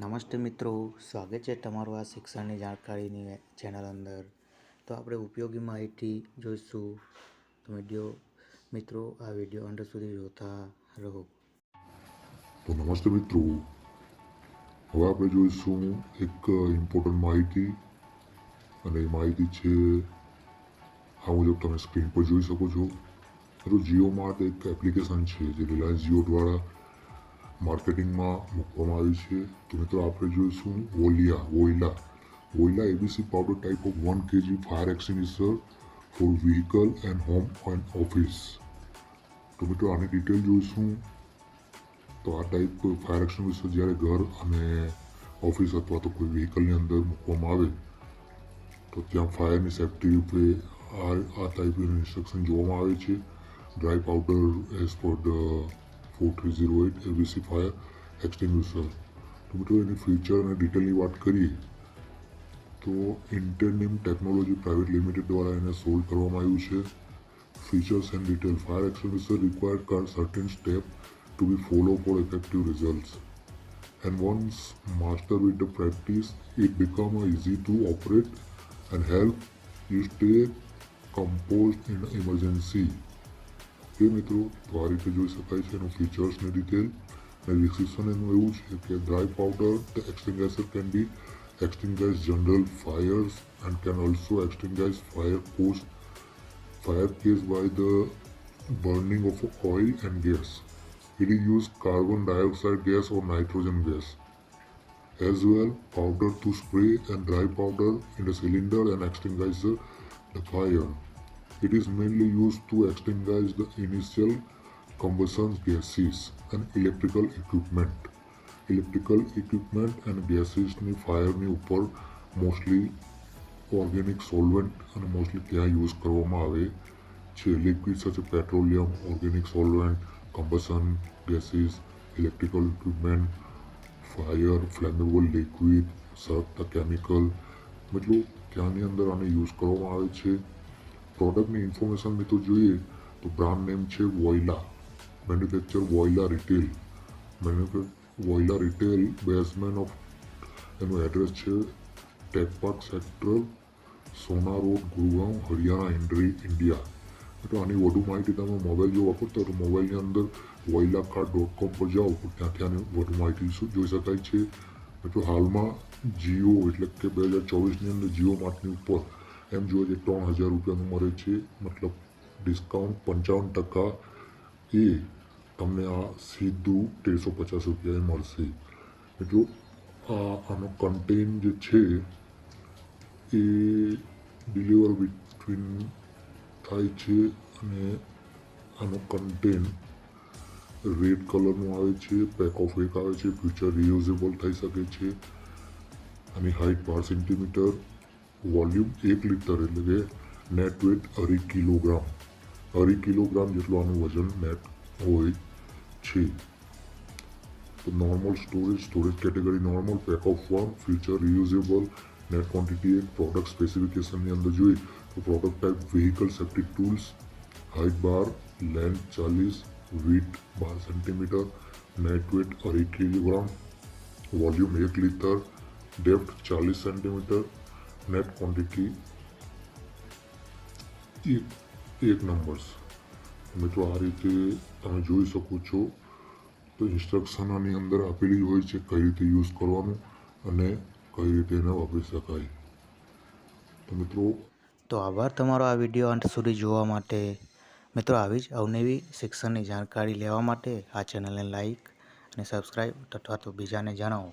નમસ્તે મિત્રો, સ્વાગત છે તમારું આ શિક્ષણની જાણકારીની ચેનલ અંદર. તો આપણે ઉપયોગી માહિતી જોઈશું. તો મિત્રો આ વિડીયો અંત સુધી જોતા રહો. તો નમસ્તે મિત્રો, હવે આપણે જોઈશું એક ઇમ્પોર્ટન્ટ માહિતી, અને એ માહિતી છે આ મુજબ તમે સ્ક્રીન પર જોઈ શકો છો. મિત્રો, જીઓ માર્ટ એક એપ્લિકેશન છે જે રિલાયન્સ જીઓ દ્વારા માર્કેટિંગમાં મૂકવામાં આવી છે. તો મિત્રો આપણે જોઈશું વોઈલા ABC powder type of 1 kg fire extinguisher for vehicle and home and office. તો મિત્રો આની ડિટેલ જોઈશું. તો આ ટાઈપ ફાયર એક્સટિંગ્વિશર જ્યારે ઘર અને ઓફિસ અથવા તો કોઈ વ્હીકલની અંદર મૂકવામાં આવે તો ત્યાં ફાયરની સેફ્ટી રૂપે આ ટાઈપનું ઇન્સ્ટ્રક્શન જોવામાં આવે છે. Dry powder as per the 4308 ABC fire extinguisher. તો મિત્રો એની ફીચર અને ડિટેલની વાત કરીએ તો ઇન્ટેનિમ ટેકનોલોજી પ્રાઇવેટ લિમિટેડ દ્વારા એને સોલ્વ કરવામાં આવ્યું છે. Features and detail: fire extinguisher required certain step to be followed for effective results, and once mastered with the practice it becomes easy to operate and help you stay composed in emergency. મિત્રો તો આ રીતે જોઈ શકાય છે એનું ફીચર્સની detail. અને restriction એનું એવું છે કે dry powder the extinguisher can be extinguish general fires and can also extinguish fire case by the burning of oil and gas. It is used carbon dioxide gas or nitrogen gas. As well, powder to spray and dry powder in the cylinder and extinguish the fire. It is mainly used to extinguish the initial combustion gases and electrical equipment and gases ની ફાયરની ઉપર mostly organic solvent અને mostly ત્યાં use કરવામાં આવે છે. Liquid such petroleum, organic solvent, combustion gases, electrical equipment, fire, flammable liquid, સળગતા chemical, મતલબ ત્યાંની અંદર આને યુઝ કરવામાં આવે છે. પ્રોડક્ટની ઇન્ફોર્મેશન મિત્રો જોઈએ તો બ્રાન્ડ નેમ છે વોઈલા, મેન્યુફેક્ચર વોઈલા રિટેલ, બેઝમેન ઓફ એનું એડ્રેસ છે tech park sector, Sohna road, Gurugram, Haryana, India. તો આની વધુ માહિતી તમે મોબાઈલ જો વાપરતા તો મોબાઈલની અંદર voilacard.com પર જાઓ તો ત્યાંથી આની વધુ માહિતી જોઈ શકાય છે. મિત્રો હાલમાં જીઓ એટલે કે 2024ની અંદર જીઓ માર્ટની ઉપર એમ જોઈએ કે 3000 રૂપિયાનું મળે છે, મતલબ ડિસ્કાઉન્ટ 55% એ તમને આ સીધું 1350 રૂપિયાએ મળશે. મિત્રો આનો કન્ટેન જે છે એ ડિલિવર બિટવીન થાય છે, અને આનો કન્ટેન રેડ કલરનું આવે છે, પેક ઓફ 1 આવે છે, ફ્યુચર રિયુઝેબલ થઈ શકે છે. આની હાઇટ 12 સેન્ટીમીટર, વોલ્યુમ 1 લિટર એટલે કે નેટ વેટ 2.5 કિલોગ્રામ જેટલું આનું વજન નેટ હોય છે. તો normal storage category normal, pack of 1, future reusable, net quantity 1. Product સ્પેસિફિકેશનની અંદર જોઈએ તો product type vehicle safety tools, height 12, length 40, width 12 centimetre, net weight 2.5 kilogram, volume 1 litre, depth 40 centimetre, net quantity 1 numbers. મિત્રો આ રીતે તમે જોઈ શકો છો. તો ઇન્સ્ટ્રક્શન આની અંદર આપેલી હોય છે કઈ રીતે યુઝ કરવાનું અને કઈ રીતે એને વાપરી શકાય. તો આભાર તમારો આ વિડીયો અંત સુધી જોવા માટે. મિત્રો આવી જ અવનવી શિક્ષણની જાણકારી લેવા માટે આ ચેનલને લાઈક અને સબસ્ક્રાઈબ અથવા તો બીજાને જણાવો.